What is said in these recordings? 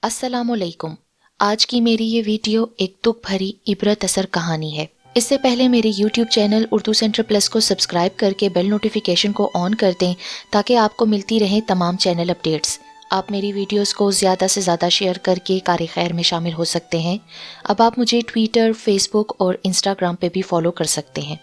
अस्सलाम वालेकुम। आज की मेरी ये वीडियो एक दुख भरी इबरत असर कहानी है। इससे पहले मेरे YouTube channel Urdu centre plus को सब्सक्राइब करके बेल नोटिफिकेशन को ऑन कर दें ताकि आपको मिलती रहें तमाम चैनल अपडेट्स। आप मेरी वीडियोस को ज़्यादा से ज़्यादा शेयर करके कार खैर में शामिल हो सकते हैं। अब आप मुझे ट्विटर, फेसबुक और इंस्टाग्राम पे भी फॉलो कर सकते हैं।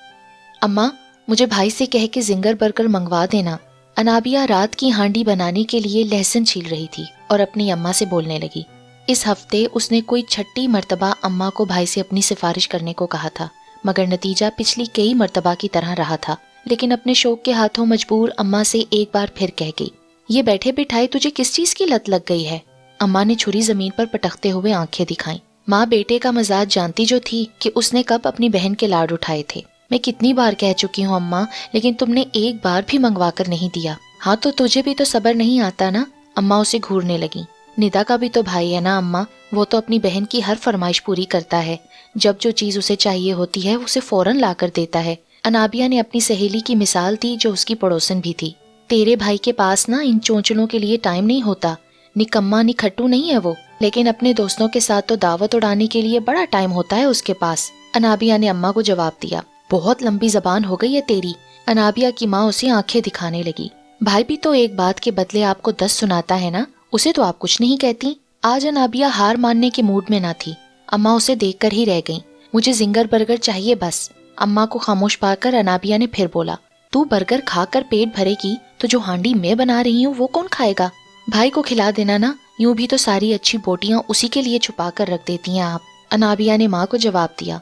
अम्मा, मुझे भाई से कह के जिंगर बर्गर मंगवा देना। अनाबिया रात की हांडी बनाने के लिए लहसुन छील रही थी और अपनी अम्मा से बोलने लगी। इस हफ्ते उसने कोई छठी मर्तबा अम्मा को भाई से अपनी सिफारिश करने को कहा था, मगर नतीजा पिछली कई मर्तबा की तरह रहा था। लेकिन अपने शौक के हाथों मजबूर अम्मा से एक बार फिर कह गई, ये बैठे बिठाए तुझे किस चीज की लत लग गई है? अम्मा ने छुरी जमीन पर पटकते हुए आंखें दिखाई। माँ बेटे का मजाज जानती जो थी कि उसने कब अपनी बहन के लाड उठाए थे। मैं कितनी बार कह चुकी हूँ अम्मा, लेकिन तुमने एक बार भी मंगवा कर नहीं दिया। हाँ तो तुझे भी तो सब्र नहीं आता ना? अम्मा उसे घूरने लगी। निदा का भी तो भाई है ना अम्मा, वो तो अपनी बहन की हर फरमाइश पूरी करता है। जब जो चीज उसे चाहिए होती है उसे फौरन ला कर देता है। अनाबिया ने अपनी सहेली की मिसाल दी जो उसकी पड़ोसन भी थी। तेरे भाई के पास ना इन चोंचलों के लिए टाइम नहीं होता। निकम्मा निखट्टू नहीं है वो, लेकिन अपने दोस्तों के साथ तो दावत उड़ाने के लिए बड़ा टाइम होता है उसके पास। अनाबिया ने अम्मा को जवाब दिया। बहुत लंबी जबान हो गई है तेरी। अनाबिया की माँ उसे आंखें दिखाने लगी। भाई भी तो एक बात के बदले आपको 10 सुनाता है ना, उसे तो आप कुछ नहीं कहती। आज अनाबिया हार मानने के मूड में ना थी। अम्मा उसे देखकर ही रह गईं। मुझे जिंगर बर्गर चाहिए बस। अम्मा को खामोश पाकर अनाबिया ने फिर बोला, तू बर्गर खाकर पेट भरेगी तो जो हांडी मैं बना रही हूँ वो कौन खाएगा? भाई को खिला देना ना, यूं भी तो सारी अच्छी बोटियां उसी के लिए छुपा कर रख देती हैं आप। अनाबिया ने माँ को जवाब दिया।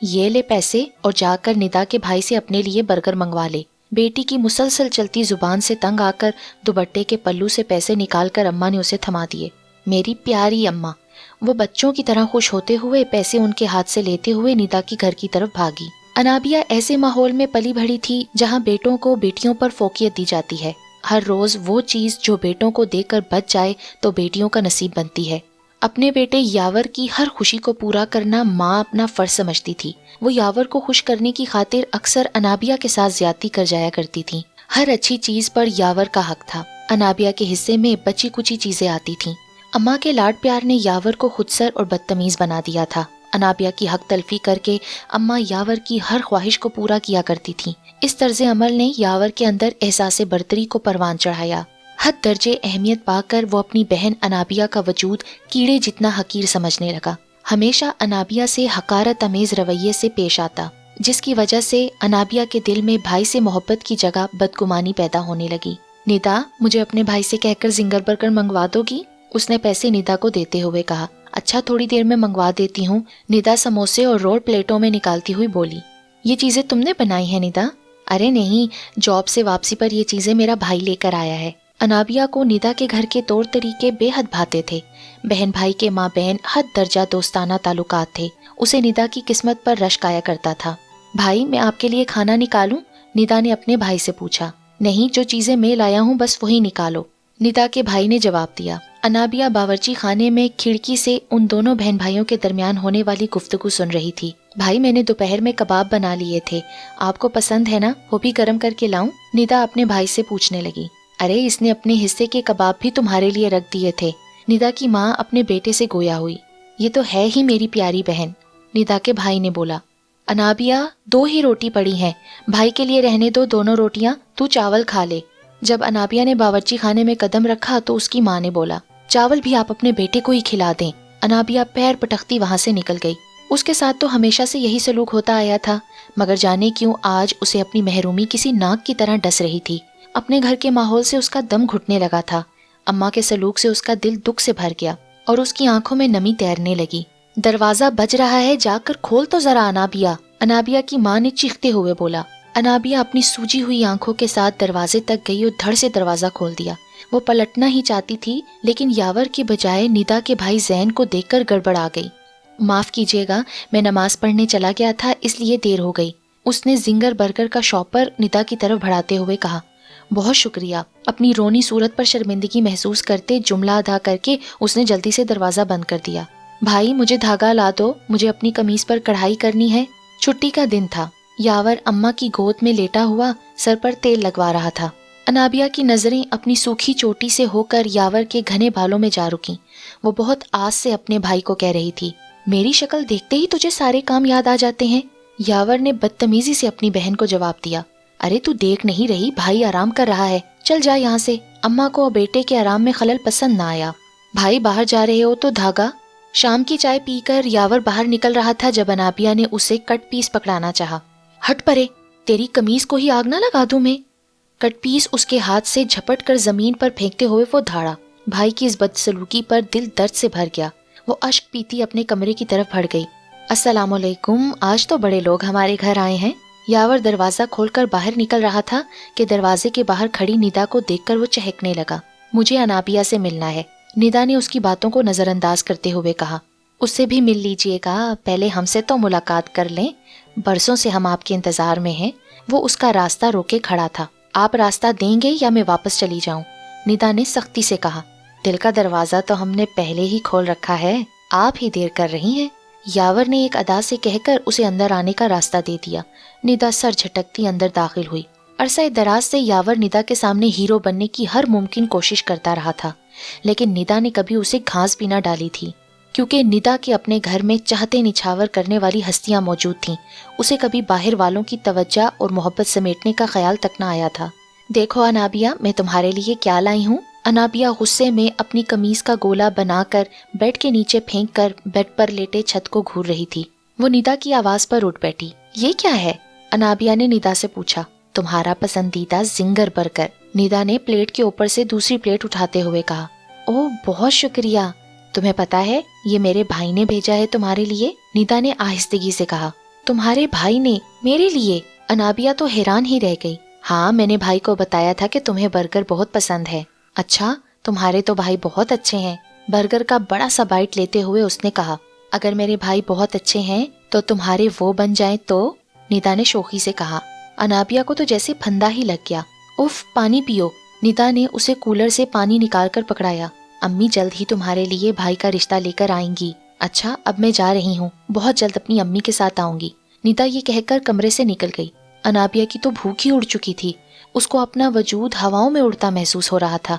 ये ले पैसे और जाकर निदा के भाई से अपने लिए बर्गर मंगवा ले। बेटी की मुसलसल चलती जुबान से तंग आकर दुपट्टे के पल्लू से पैसे निकालकर अम्मा ने उसे थमा दिए। मेरी प्यारी अम्मा। वो बच्चों की तरह खुश होते हुए पैसे उनके हाथ से लेते हुए निदा की घर की तरफ भागी। अनाबिया ऐसे माहौल में पली बढ़ी थी जहाँ बेटों को बेटियों पर फोकियत दी जाती है। हर रोज वो चीज जो बेटों को देकर बच जाए तो बेटियों का नसीब बनती है। अपने बेटे यावर की हर खुशी को पूरा करना माँ अपना फर्ज समझती थी। वो यावर को खुश करने की खातिर अक्सर अनाबिया के साथ ज्यादती कर जाया करती थी। हर अच्छी चीज पर यावर का हक था। अनाबिया के हिस्से में बची कुची चीजें आती थीं। अम्मा के लाड प्यार ने यावर को खुदसर और बदतमीज बना दिया था। अनाबिया की हक तलफी करके अम्मा यावर की हर ख्वाहिश को पूरा किया करती थी। इस तर्ज अमल ने यावर के अंदर एहसास बर्तरी को परवान चढ़ाया। हद दर्जे अहमियत पाकर वो अपनी बहन अनाबिया का वजूद कीड़े जितना हकीर समझने लगा। हमेशा अनाबिया से हकारत अमेज रवैये से पेश आता, जिसकी वजह से अनाबिया के दिल में भाई से मोहब्बत की जगह बदगुमानी पैदा होने लगी। निदा, मुझे अपने भाई से कहकर जिंगर बर्गर मंगवा दोगी? उसने पैसे निदा को देते हुए कहा। अच्छा, थोड़ी देर में मंगवा देती हूँ। निदा समोसे और रोल प्लेटों में निकालती हुई बोली। ये चीजें तुमने बनाई है निदा? अरे नहीं, जॉब से वापसी पर ये चीजें मेरा भाई लेकर आया है। अनाबिया को निदा के घर के तौर तरीके बेहद भाते थे। बहन भाई के माँ बहन हद दर्जा दोस्ताना ताल्लुकात थे। उसे निदा की किस्मत पर रश्क आया करता था। भाई, मैं आपके लिए खाना निकालूं? निदा ने अपने भाई से पूछा। नहीं, जो चीजें मैं लाया हूँ बस वही निकालो, निदा के भाई ने जवाब दिया। अनाबिया बावर्ची खाने में खिड़की से उन दोनों बहन भाइयों के दरमियान होने वाली गुफ्तगू सुन रही थी। भाई, मैंने दोपहर में कबाब बना लिए थे, आपको पसंद है ना? वो भी गर्म करके लाऊं? निदा अपने भाई से पूछने लगी। अरे, इसने अपने हिस्से के कबाब भी तुम्हारे लिए रख दिए थे। निदा की माँ अपने बेटे से गोया हुई। ये तो है ही मेरी प्यारी बहन, निदा के भाई ने बोला। अनाबिया, 2 ही रोटी पड़ी हैं, भाई के लिए रहने दो दोनों रोटियां, तू चावल खा ले। जब अनाबिया ने बावर्ची खाने में कदम रखा तो उसकी माँ ने बोला, चावल भी आप अपने बेटे को ही खिला दें। अनाबिया पैर पटकती वहां से निकल गई। उसके साथ तो हमेशा से यही सलूक होता आया था, मगर जाने क्यों आज उसे अपनी महरूमी किसी नाग की तरह डस रही थी। अपने घर के माहौल से उसका दम घुटने लगा था। अम्मा के सलूक से उसका दिल दुख से भर गया और उसकी आंखों में नमी तैरने लगी। दरवाजा बज रहा है, जाकर खोल तो जरा अनाबिया, अनाबिया की माँ ने चीखते हुए बोला। अनाबिया अपनी सूजी हुई आंखों के साथ दरवाजे तक गई और धड़ से दरवाजा खोल दिया। वो पलटना ही चाहती थी, लेकिन यावर की बजाय निदा के भाई जैन को देखकर गड़बड़ आ गई। माफ कीजिएगा, मैं नमाज पढ़ने चला गया था इसलिए देर हो गई, उसने जिंगर बर्गर का शॉपर निदा की तरफ बढ़ाते हुए कहा। बहुत शुक्रिया। अपनी रोनी सूरत पर शर्मिंदगी महसूस करते जुमला अदा करके उसने जल्दी से दरवाजा बंद कर दिया। भाई, मुझे धागा ला दो, मुझे अपनी कमीज पर कढ़ाई करनी है। छुट्टी का दिन था। यावर अम्मा की गोद में लेटा हुआ सर पर तेल लगवा रहा था। अनाबिया की नजरें अपनी सूखी चोटी से होकर यावर के घने बालों में जा रुकीं। वो बहुत आस से अपने भाई को कह रही थी, मेरी शक्ल देखते ही तुझे सारे काम याद आ जाते हैं। यावर ने बदतमीजी से अपनी बहन को जवाब दिया, अरे तू देख नहीं रही, भाई आराम कर रहा है, चल जा यहाँ से। अम्मा को बेटे के आराम में खलल पसंद ना आया। भाई बाहर जा रहे हो तो धागा। शाम की चाय पीकर यावर बाहर निकल रहा था जब अनाबिया ने उसे कट पीस पकड़ाना चाहा। हट परे, तेरी कमीज को ही आग ना लगा दूं मैं। कट पीस उसके हाथ से झपट कर जमीन पर फेंकते हुए वो धाड़ा। भाई की इस बदसलूकी पर दिल दर्द से भर गया। वो अश्क पीती अपने कमरे की तरफ बढ़ गई। अस्सलामुअलैकुम, आज तो बड़े लोग हमारे घर आए हैं। यावर दरवाजा खोलकर बाहर निकल रहा था कि दरवाजे के बाहर खड़ी निदा को देखकर वो चहकने लगा। मुझे अनाबिया से मिलना है, निदा ने उसकी बातों को नजरअंदाज करते हुए कहा। उससे भी मिल लीजिएगा, पहले हमसे तो मुलाकात कर लें, बरसों से हम आपके इंतजार में हैं। वो उसका रास्ता रोके खड़ा था। आप रास्ता देंगे या मैं वापस चली जाऊं? निदा ने सख्ती से कहा। दिल का दरवाजा तो हमने पहले ही खोल रखा है, आप ही देर कर रही हैं। यावर ने एक अदा से कहकर उसे अंदर आने का रास्ता दे दिया। निदा सर झटकती अंदर दाखिल हुई। अरसा दराज से यावर निदा के सामने हीरो बनने की हर मुमकिन कोशिश करता रहा था, लेकिन निदा ने कभी उसे घास भी न डाली थी, क्योंकि निदा के अपने घर में चाहते निछावर करने वाली हस्तियां मौजूद थीं। उसे कभी बाहर वालों की तवज्जो और मोहब्बत समेटने का ख्याल तक न आया था। देखो अनाबिया, मैं तुम्हारे लिए क्या लाई हूँ। अनाबिया गुस्से में अपनी कमीज का गोला बनाकर बेड के नीचे फेंक कर बेड पर लेटे छत को घूर रही थी। वो निदा की आवाज पर उठ बैठी। ये क्या है? अनाबिया ने निदा से पूछा। तुम्हारा पसंदीदा जिंगर बर्गर, निदा ने प्लेट के ऊपर से दूसरी प्लेट उठाते हुए कहा। ओह बहुत शुक्रिया, तुम्हें पता है ये मेरे भाई ने भेजा है तुम्हारे लिए, निदा ने आहिस्तगी से कहा। तुम्हारे भाई ने? मेरे लिए? अनाबिया तो हैरान ही रह गई। हाँ, मैंने भाई को बताया था कि तुम्हें बर्गर बहुत पसंद है। अच्छा, तुम्हारे तो भाई बहुत अच्छे हैं। बर्गर का बड़ा सा बाइट लेते हुए उसने कहा। अगर मेरे भाई बहुत अच्छे हैं तो तुम्हारे वो बन जाएं तो? निदा ने शोखी से कहा। अनाबिया को तो जैसे फंदा ही लग गया। उफ, पानी पियो। निदा ने उसे कूलर से पानी निकाल कर पकड़ाया। अम्मी जल्द ही तुम्हारे लिए भाई का रिश्ता लेकर आएंगी। अच्छा, अब मैं जा रही हूँ, बहुत जल्द अपनी अम्मी के साथ आऊंगी। निदा ये कहकर कमरे से निकल गई। अनाबिया की तो भूख ही उड़ चुकी थी। उसको अपना वजूद हवाओं में उड़ता महसूस हो रहा था।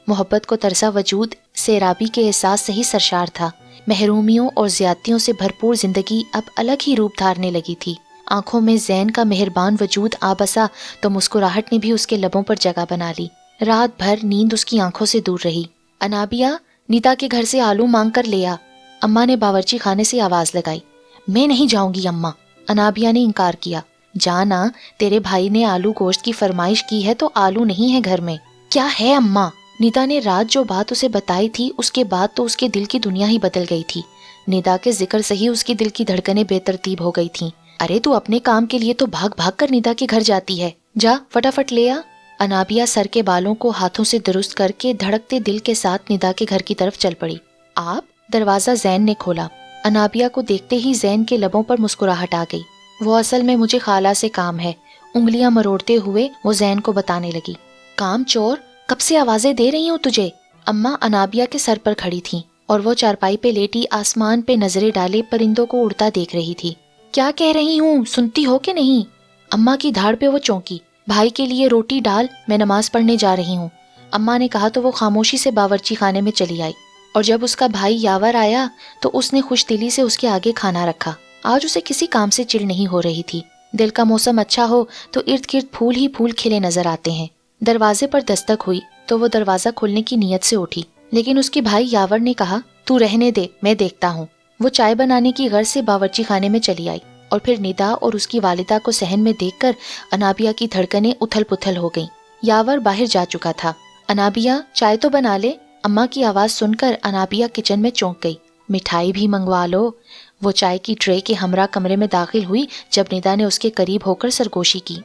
मोहब्बत को तरसा वजूद सैराबी के एहसास से ही सरशार था। महरूमियों और ज्यादतियों से भरपूर जिंदगी अब अलग ही रूप धारने लगी थी। आंखों में जैन का मेहरबान वजूद आ बसा तो मुस्कुराहट ने भी उसके लबों पर जगह बना ली। रात भर नींद उसकी आंखों से दूर रही। अनाबिया, निदा के घर से आलू मांग कर ले आ। अम्मा ने बावर्ची खाने से आवाज लगाई। मैं नहीं जाऊंगी अम्मा, अनाबिया ने इनकार किया। जाना, तेरे भाई ने आलू गोश्त की फरमाइश की है तो आलू नहीं है घर में। क्या है अम्मा? निदा ने रात जो बात उसे बताई थी उसके बाद तो उसके दिल की दुनिया ही बदल गई थी। निदा के जिक्र से ही उसकी दिल की धड़कनें बेतरतीब हो गई थीं। अरे तू अपने काम के लिए तो भाग भाग कर निदा के घर जाती है, जा फटाफट ले आ। अनाबिया सर के बालों को हाथों से दुरुस्त करके धड़कते दिल के साथ निदा के घर की तरफ चल पड़ी। आप? दरवाजा जैन ने खोला। अनाबिया को देखते ही जैन के लबों पर मुस्कुराहट आ गई। वो असल में मुझे खाला से काम है, उंगलियां मरोड़ते हुए वो जैन को बताने लगी। काम चोर, कब से आवाजें दे रही हूँ तुझे। अम्मा अनाबिया के सर पर खड़ी थी और वो चारपाई पे लेटी आसमान पे नजरें डाले परिंदों को उड़ता देख रही थी। क्या कह रही हूँ, सुनती हो कि नहीं? अम्मा की धाड़ पे वो चौंकी। भाई के लिए रोटी डाल, मैं नमाज पढ़ने जा रही हूँ, अम्मा ने कहा तो वो खामोशी से बावर्ची खाने में चली आई। और जब उसका भाई यावर आया तो उसने खुशदिली से उसके आगे खाना रखा। आज उसे किसी काम से चिढ़ नहीं हो रही थी। दिल का मौसम अच्छा हो तो इर्द गिर्द फूल ही फूल खिले नजर आते हैं। दरवाजे पर दस्तक हुई तो वो दरवाजा खोलने की नीयत से उठी, लेकिन उसके भाई यावर ने कहा, तू रहने दे, मैं देखता हूँ। वो चाय बनाने की गर्ज से बावर्ची खाने में चली आई और फिर निदा और उसकी वालिदा को सहन में देखकर अनाबिया की धड़कनें उथल पुथल हो गईं। यावर बाहर जा चुका था। अनाबिया, चाय तो बना ले। अम्मा की आवाज सुनकर अनाबिया किचन में चौंक गई। मिठाई भी मंगवा लो। वो चाय की ट्रे के हमरा कमरे में दाखिल हुई जब निदा ने उसके करीब होकर सरगोशी की।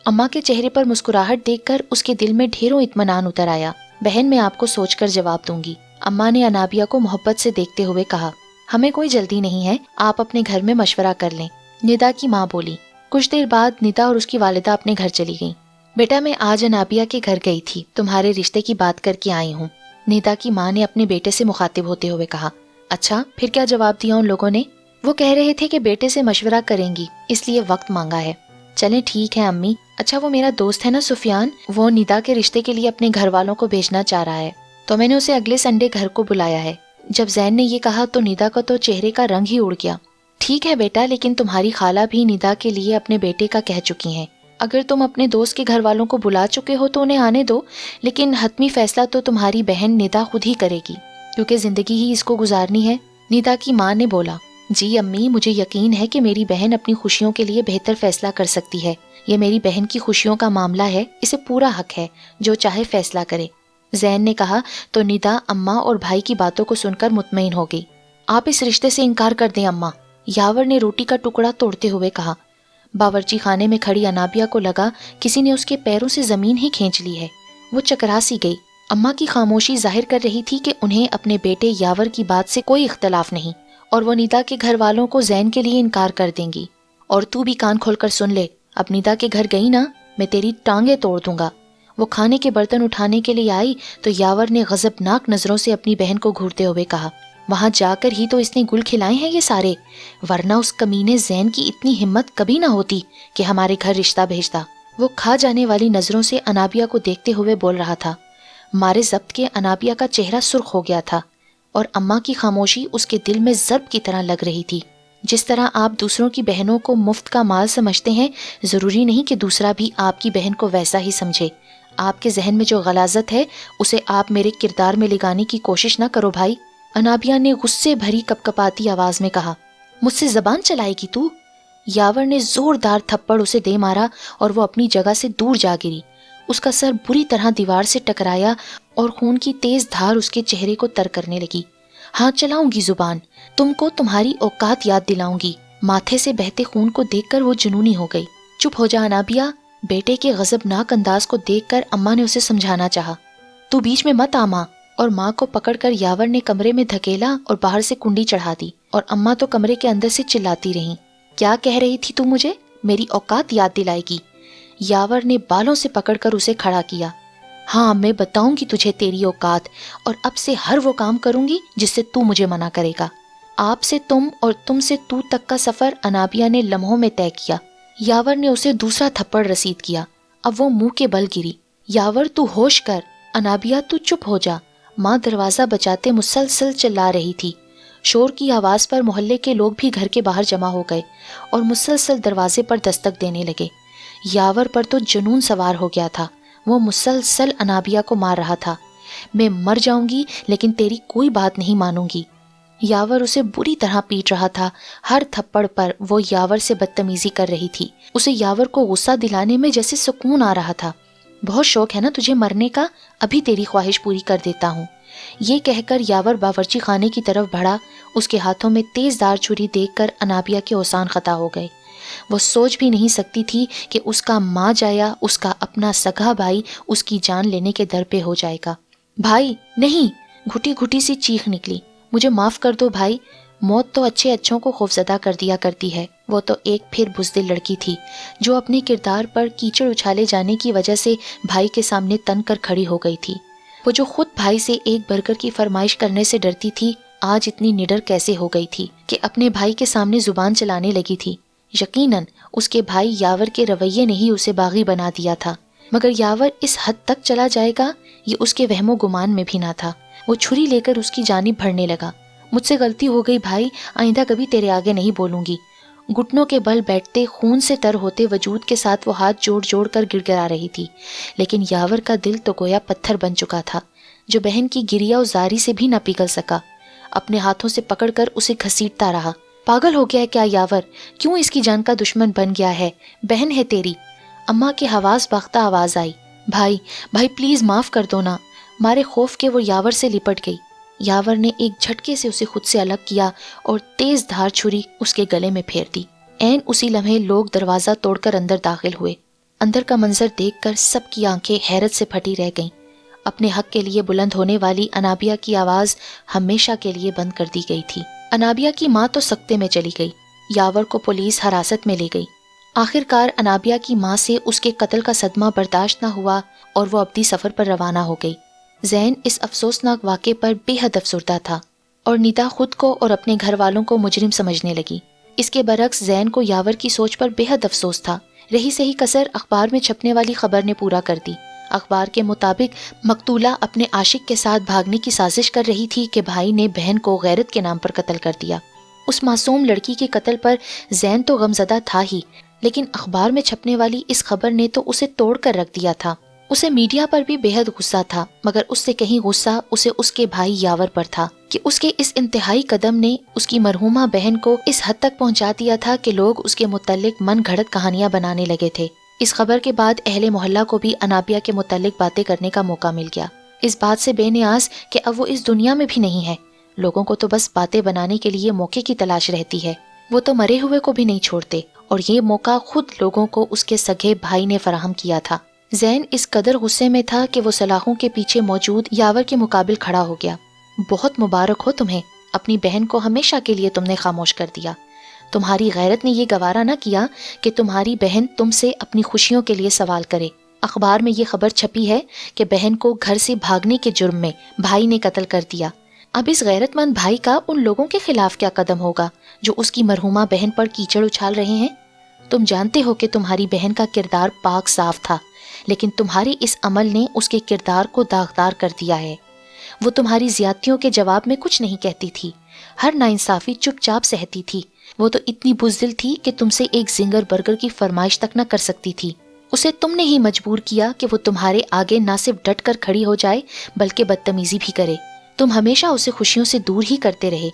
अम्मा के चेहरे पर मुस्कुराहट देखकर उसके दिल में ढेरों इत्मीनान उतर आया। बहन, मैं आपको सोचकर जवाब दूंगी, अम्मा ने अनाबिया को मोहब्बत से देखते हुए कहा। हमें कोई जल्दी नहीं है, आप अपने घर में मशवरा कर लें, निदा की माँ बोली। कुछ देर बाद निदा और उसकी वालिदा अपने घर चली गईं। बेटा, मैं आज अनाबिया के घर गई थी, तुम्हारे रिश्ते की बात करके आई हूँ, निदा की माँ ने अपने बेटे से मुखातिब होते हुए कहा। अच्छा, फिर क्या जवाब दिया उन लोगों ने? वो कह रहे थे कि बेटे से मशवरा करेंगी, इसलिए वक्त मांगा है। چلیں ٹھیک ہے امی. اچھا وہ میرا دوست ہے نا سفیان، وہ ندا کے رشتے کے لیے اپنے گھر والوں کو بھیجنا چاہ رہا ہے، تو میں نے اسے اگلے سنڈے گھر کو بلایا ہے. جب زین نے یہ کہا تو ندا کا تو چہرے کا رنگ ہی اڑ گیا. ٹھیک ہے بیٹا، لیکن تمہاری خالہ بھی ندا کے لیے اپنے بیٹے کا کہہ چکی ہیں. اگر تم اپنے دوست کے گھر والوں کو بلا چکے ہو تو انہیں آنے دو، لیکن حتمی فیصلہ تو تمہاری بہن ندا خود ہی کرے گی، کیونکہ زندگی ہی اس کو گزارنی ہے. ندا کی ماں نے بولا. جی امی، مجھے یقین ہے کہ میری بہن اپنی خوشیوں کے لیے بہتر فیصلہ کر سکتی ہے. یہ میری بہن کی خوشیوں کا معاملہ ہے، اسے پورا حق ہے، جو چاہے فیصلہ کرے. زین نے کہا تو ندا اماں اور بھائی کی باتوں کو سن کر مطمئن ہو گئی. آپ اس رشتے سے انکار کر دیں اماں، یاور نے روٹی کا ٹکڑا توڑتے ہوئے کہا. باورچی خانے میں کھڑی انابیہ کو لگا کسی نے اس کے پیروں سے زمین ہی کھینچ لی ہے. وہ چکرا سی گئی. اماں کی خاموشی ظاہر کر رہی تھی کہ انہیں اپنے بیٹے یاور کی بات سے کوئی اختلاف نہیں، اور وہ ندا کے گھر والوں کو زین کے لیے انکار کر دیں گی. اور تو بھی کان کھول کر سن لے، اب ندا کے گھر گئی نا، میں تیری ٹانگیں توڑ دوں گا. وہ کھانے کے برتن اٹھانے کے لیے آئی تو یاور نے غضبناک نظروں سے اپنی بہن کو گھورتے ہوئے کہا. وہاں جا کر ہی تو اس نے گل کھلائے ہیں یہ سارے، ورنہ اس کمینے زین کی اتنی ہمت کبھی نہ ہوتی کہ ہمارے گھر رشتہ بھیجتا. وہ کھا جانے والی نظروں سے انابیہ کو دیکھتے ہوئے بول رہا تھا. مارے ضبط کے انابیہ کا چہرہ سرخ ہو گیا تھا، اور اماں کی خاموشی اس کے دل میں ضرب کی طرح لگ رہی تھی. جس طرح آپ دوسروں کی بہنوں کو مفت کا مال سمجھتے ہیں، ضروری نہیں کہ دوسرا بھی آپ کی بہن کو ویسا ہی سمجھے. آپ کے ذہن میں جو غلاظت ہے اسے آپ میرے کردار میں لگانے کی کوشش نہ کرو بھائی. انابیہ نے غصے بھری کپکپاتی آواز میں کہا. مجھ سے زبان چلائے گی تو؟ یاور نے زوردار تھپڑ اسے دے مارا اور وہ اپنی جگہ سے دور جا گری. اس کا سر بری طرح دیوار سے ٹکرایا اور خون کی تیز دھار اس کے چہرے کو تر کرنے لگی. ہاں چلاؤں گی زبان، تم کو تمہاری اوقات یاد دلاؤں گی. ماتھے سے بہتے خون کو دیکھ کر وہ جنونی ہو گئی. چپ ہو جا انابیہ. بیٹے کے غضبناک انداز کو دیکھ کر اماں نے اسے سمجھانا چاہا. تو بیچ میں مت آ ماں. اور ماں کو پکڑ کر یاور نے کمرے میں دھکیلا اور باہر سے کنڈی چڑھا دی، اور اماں تو کمرے کے اندر سے چلاتی رہیں. کیا کہہ رہی تھی تو مجھے؟ میری اوقات یاد دلائے گی؟ یاور نے بالوں سے پکڑ کر اسے کھڑا کیا. ہاں میں بتاؤں گی تجھے تیری اوقات، اور اب سے ہر وہ کام کروں گی جس سے تو مجھے منع کرے گا. آپ سے تم اور تم سے تو تک کا سفر انابیہ نے لمحوں میں طے کیا. یاور نے اسے دوسرا تھپڑ رسید کیا. اب وہ منہ کے بل گری. یاور تو ہوش کر. انابیہ تو چپ ہو جا. ماں دروازہ بجاتے مسلسل چلا رہی تھی. شور کی آواز پر محلے کے لوگ بھی گھر کے باہر جمع ہو گئے اور مسلسل دروازے پر دستک دینے لگے. یاور پر تو جنون سوار ہو گیا تھا. وہ مسلسل انابیہ کو مار رہا تھا. میں مر جاؤں گی لیکن تیری کوئی بات نہیں مانوں گی. یاور اسے بری طرح پیٹ رہا تھا. ہر تھپڑ پر وہ یاور سے بدتمیزی کر رہی تھی. اسے یاور کو غصہ دلانے میں جیسے سکون آ رہا تھا. بہت شوق ہے نا تجھے مرنے کا، ابھی تیری خواہش پوری کر دیتا ہوں. یہ کہہ کر یاور باورچی خانے کی طرف بڑھا. اس کے ہاتھوں میں تیز دار چھری دیکھ کر انابیہ کے اوسان خطا ہو گئے. وہ سوچ بھی نہیں سکتی تھی کہ اس کا ماں جایا، اس کا اپنا سگا بھائی اس کی جان لینے کے در پہ ہو جائے گا. بھائی نہیں! گھٹی گھٹی سی چیخ نکلی. مجھے معاف کر دو بھائی. موت تو اچھے اچھوں کو خوفزدہ کر دیا کرتی ہے. وہ تو ایک پھر بزدل لڑکی تھی جو اپنے کردار پر کیچڑ اچھالے جانے کی وجہ سے بھائی کے سامنے تن کر کھڑی ہو گئی تھی. وہ جو خود بھائی سے ایک برگر کی فرمائش کرنے سے ڈرتی تھی، آج اتنی نڈر کیسے ہو گئی تھی کہ اپنے بھائی کے سامنے زبان چلانے لگی تھی. یقیناً اس کے بھائی یاور کے رویے نے ہی اسے باغی بنا دیا تھا، مگر یاور اس حد تک چلا جائے گا یہ اس کے وہم و گمان میں بھی نہ تھا. وہ چھری لے کر اس کی جانب بڑھنے لگا. مجھ سے غلطی ہو گئی بھائی، آئندہ کبھی تیرے آگے نہیں بولوں گی. گھٹنوں کے بل بیٹھتے خون سے تر ہوتے وجود کے ساتھ وہ ہاتھ جوڑ جوڑ کر گر گرا رہی تھی. لیکن یاور کا دل تو گویا پتھر بن چکا تھا جو بہن کی گریا و زاری سے بھی نہ پگھل سکا. اپنے ہاتھوں سے پکڑ کر اسے گھسیٹتا رہا. پاگل ہو گیا ہے کیا یاور؟ کیوں اس کی جان کا دشمن بن گیا ہے؟ بہن ہے تیری. اماں کے حواس باختہ آواز آئی. بھائی پلیز معاف کر دو نا. مارے خوف کے وہ یاور سے لپٹ گئی. یاور نے ایک جھٹکے سے اسے خود سے الگ کیا اور تیز دھار چھری اس کے گلے میں پھیر دی. عین اسی لمحے لوگ دروازہ توڑ کر اندر داخل ہوئے. اندر کا منظر دیکھ کر سب کی آنکھیں حیرت سے پھٹی رہ گئیں. اپنے حق کے لیے بلند ہونے والی انابیہ کی آواز ہمیشہ کے لیے بند کر دی گئی تھی. انابیہ کی ماں تو سکتے میں چلی گئی. یاور کو پولیس حراست میں لے گئی. آخر کار انابیہ کی ماں سے اس کے قتل کا صدمہ برداشت نہ ہوا اور وہ ابدی سفر پر روانہ ہو گئی. زین اس افسوسناک واقعے پر بے حد افسردہ تھا اور ندا خود کو اور اپنے گھر والوں کو مجرم سمجھنے لگی. اس کے برعکس زین کو یاور کی سوچ پر بے حد افسوس تھا. رہی سہی کسر اخبار میں چھپنے والی خبر نے پورا کر دی۔ اخبار کے مطابق مقتولہ اپنے عاشق کے ساتھ بھاگنے کی سازش کر رہی تھی کہ بھائی نے بہن کو غیرت کے نام پر قتل کر دیا۔ اس معصوم لڑکی کے قتل پر زین تو غمزدہ تھا ہی، لیکن اخبار میں چھپنے والی اس خبر نے تو اسے توڑ کر رکھ دیا تھا۔ اسے میڈیا پر بھی بے حد غصہ تھا، مگر اس سے کہیں غصہ اسے اس کے بھائی یاور پر تھا کہ اس کے اس انتہائی قدم نے اس کی مرحومہ بہن کو اس حد تک پہنچا دیا تھا کہ لوگ اس کے متعلق من گھڑت کہانیاں بنانے لگے تھے۔ اس خبر کے بعد اہل محلہ کو بھی انابیہ کے متعلق باتیں کرنے کا موقع مل گیا، اس بات سے بے نیاز کہ اب وہ اس دنیا میں بھی نہیں ہے۔ لوگوں کو تو بس باتیں بنانے کے لیے موقع کی تلاش رہتی ہے، وہ تو مرے ہوئے کو بھی نہیں چھوڑتے، اور یہ موقع خود لوگوں کو اس کے سگے بھائی نے فراہم کیا تھا۔ زین اس قدر غصے میں تھا کہ وہ سلاخوں کے پیچھے موجود یاور کے مقابل کھڑا ہو گیا۔ بہت مبارک ہو تمہیں، اپنی بہن کو ہمیشہ کے لیے تم نے خاموش کر دیا۔ تمہاری غیرت نے یہ گوارا نہ کیا کہ تمہاری بہن تم سے اپنی خوشیوں کے لیے سوال کرے۔ اخبار میں یہ خبر چھپی ہے کہ بہن کو گھر سے بھاگنے کے جرم میں بھائی نے قتل کر دیا۔ اب اس غیرت مند بھائی کا ان لوگوں کے خلاف کیا قدم ہوگا جو اس کی مرحومہ بہن پر کیچڑ اچھال رہے ہیں؟ تم جانتے ہو کہ تمہاری بہن کا کردار پاک صاف تھا، لیکن تمہاری اس عمل نے اس کے کردار کو داغدار کر دیا ہے۔ وہ تمہاری زیادتیوں کے جواب میں کچھ نہیں کہتی تھی، ہر ناانصافی چپ چاپ سہتی تھی۔ وہ تو اتنی بزدل تھی کہ تم سے ایک زنگر برگر کی فرمائش تک نہ کر سکتی تھی۔ اسے تم نے ہی مجبور کیا کہ وہ تمہارے آگے نہ صرف ڈٹ کر کھڑی ہو جائے بلکہ بدتمیزی بھی کرے۔ تم ہمیشہ اسے خوشیوں سے دور ہی کرتے رہے۔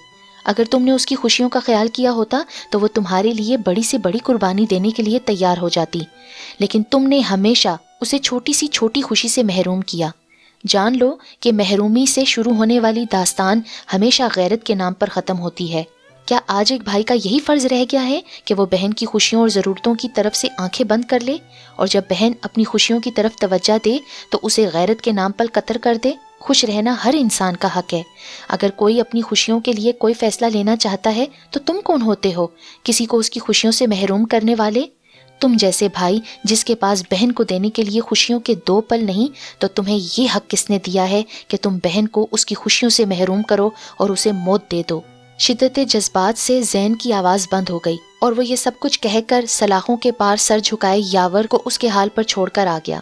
اگر تم نے اس کی خوشیوں کا خیال کیا ہوتا تو وہ تمہارے لیے بڑی سے بڑی قربانی دینے کے لیے تیار ہو جاتی، لیکن تم نے ہمیشہ اسے چھوٹی سی چھوٹی خوشی سے محروم کیا۔ جان لو کہ محرومی سے شروع ہونے والی داستان ہمیشہ غیرت کے نام پر ختم ہوتی ہے۔ کیا آج ایک بھائی کا یہی فرض رہ گیا ہے کہ وہ بہن کی خوشیوں اور ضرورتوں کی طرف سے آنکھیں بند کر لے، اور جب بہن اپنی خوشیوں کی طرف توجہ دے تو اسے غیرت کے نام پر قطر کر دے؟ خوش رہنا ہر انسان کا حق ہے۔ اگر کوئی اپنی خوشیوں کے لیے کوئی فیصلہ لینا چاہتا ہے تو تم کون ہوتے ہو کسی کو اس کی خوشیوں سے محروم کرنے والے؟ تم جیسے بھائی جس کے پاس بہن کو دینے کے لیے خوشیوں کے 2 پل نہیں، تو تمہیں یہ حق کس نے دیا ہے کہ تم بہن کو اس کی خوشیوں سے محروم کرو اور اسے موت دے دو؟ شدت جذبات سے زین کی آواز بند ہو گئی اور وہ یہ سب کچھ کہہ کر سلاخوں کے پار سر جھکائے یاور کو اس کے حال پر چھوڑ کر آ گیا۔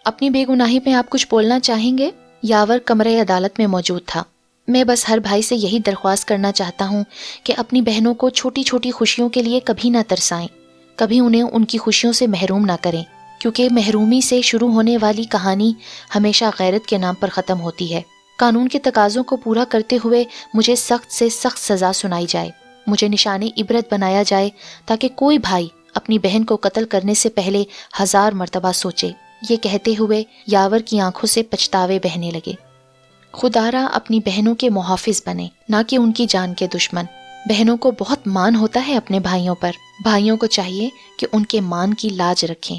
اپنی بے گناہی میں آپ کچھ بولنا چاہیں گے؟ یاور کمرے عدالت میں موجود تھا۔ میں بس ہر بھائی سے یہی درخواست کرنا چاہتا ہوں کہ اپنی بہنوں کو چھوٹی چھوٹی خوشیوں کے لیے کبھی نہ ترسائیں، کبھی انہیں ان کی خوشیوں سے محروم نہ کریں، کیونکہ محرومی سے شروع ہونے والی کہانی ہمیشہ غیرت کے نام پر ختم ہوتی ہے۔ قانون کے تقاضوں کو پورا کرتے ہوئے مجھے سخت سے سخت سزا سنائی جائے، مجھے نشان عبرت بنایا جائے، تاکہ کوئی بھائی اپنی بہن کو قتل کرنے سے پہلے 1000 مرتبہ سوچے۔ یہ کہتے ہوئے یاور کی آنکھوں سے پچھتاوے بہنے لگے۔ خدا را اپنی بہنوں کے محافظ بنے، نہ کہ ان کی جان کے دشمن۔ بہنوں کو بہت مان ہوتا ہے اپنے بھائیوں پر، بھائیوں کو چاہیے کہ ان کے مان کی لاج رکھیں۔